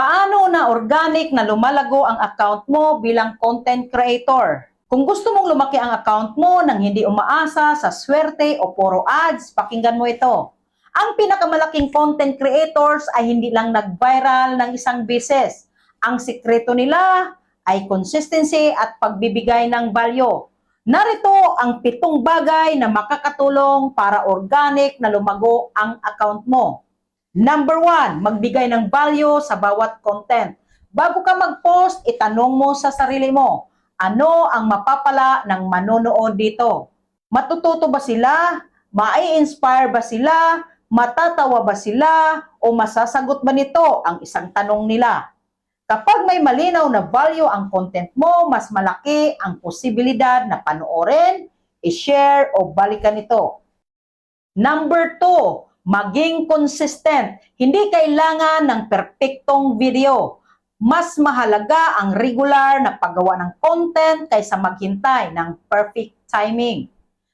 Paano na organic na lumalago ang account mo bilang content creator? Kung gusto mong lumaki ang account mo nang hindi umaasa sa swerte o puro ads, pakinggan mo ito. Ang pinakamalaking content creators ay hindi lang nag-viral ng isang beses. Ang sikreto nila ay consistency at pagbibigay ng value. Narito ang 7 bagay na makakatulong para organic na lumago ang account mo. Number 1, magbigay ng value sa bawat content. Bago ka mag-post, itanong mo sa sarili mo, ano ang mapapala ng manonood dito? Matututo ba sila? Mai-inspire ba sila? Matatawa ba sila? O masasagot ba nito ang isang tanong nila? Kapag may malinaw na value ang content mo, mas malaki ang posibilidad na panoorin, i-share o balikan ito. Number 2, maging consistent. Hindi kailangan ng perpektong video. Mas mahalaga ang regular na paggawa ng content kaysa maghintay ng perfect timing.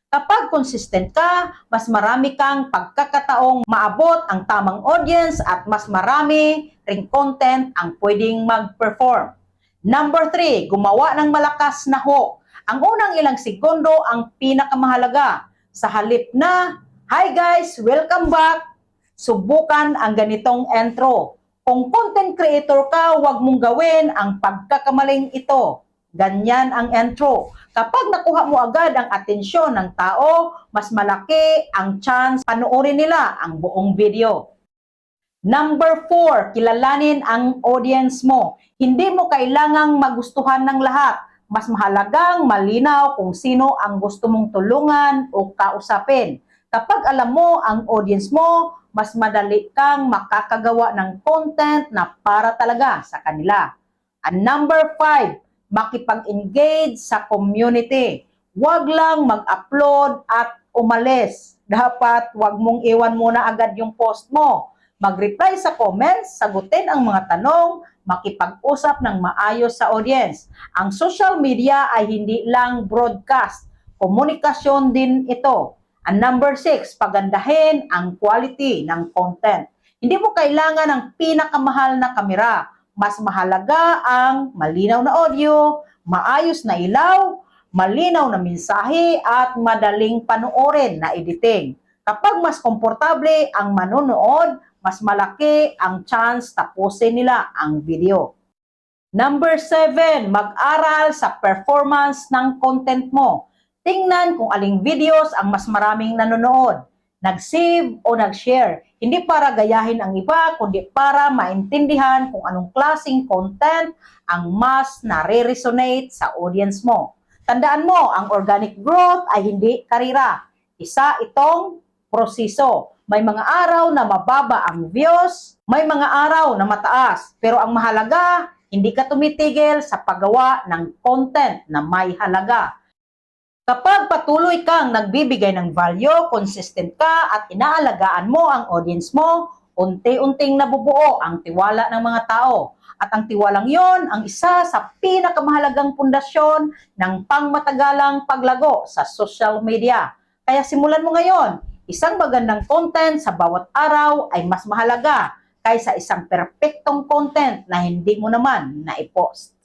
Kapag consistent ka, mas marami kang pagkakataong maabot ang tamang audience at mas marami ring content ang pwedeng mag-perform. Number 3, gumawa ng malakas na hook. Ang unang ilang segundo ang pinakamahalaga. Sa halip na "Hi guys, welcome back!" subukan ang ganitong intro. Kung content creator ka, huwag mong gawin ang pagkakamaling ito. Ganyan ang intro. Kapag nakuha mo agad ang atensyon ng tao, mas malaki ang chance panoorin nila ang buong video. Number 4, kilalanin ang audience mo. Hindi mo kailangang magustuhan ng lahat. Mas mahalagang malinaw kung sino ang gusto mong tulungan o kausapin. Kapag alam mo ang audience mo, mas madali kang makakagawa ng content na para talaga sa kanila. And number 5, makipag-engage sa community. Huwag lang mag-upload at umalis. Dapat huwag mong iwan muna agad yung post mo. Mag-reply sa comments, sagutin ang mga tanong, makipag-usap ng maayos sa audience. Ang social media ay hindi lang broadcast, komunikasyon din ito. And number 6, pagandahin ang quality ng content. Hindi mo kailangan ng pinakamahal na kamera. Mas mahalaga ang malinaw na audio, maayos na ilaw, malinaw na mensahe at madaling panoorin na editing. Kapag mas komportable ang manonood, mas malaki ang chance tapusin nila ang video. Number 7, mag-aral sa performance ng content mo. Tingnan kung aling videos ang mas maraming nanonood, nag-save o nag-share. Hindi para gayahin ang iba, kundi para maintindihan kung anong klaseng content ang mas nare-resonate sa audience mo. Tandaan mo, ang organic growth ay hindi karira. Isa itong proseso. May mga araw na mababa ang views, may mga araw na mataas. Pero ang mahalaga, hindi ka tumitigil sa paggawa ng content na may halaga. Kapag patuloy kang nagbibigay ng value, consistent ka at inaalagaan mo ang audience mo, unti-unting nabubuo ang tiwala ng mga tao. At ang tiwalang yon ang isa sa pinakamahalagang pundasyon ng pangmatagalang paglago sa social media. Kaya simulan mo ngayon, isang magandang content sa bawat araw ay mas mahalaga kaysa isang perpektong content na hindi mo naman na-post.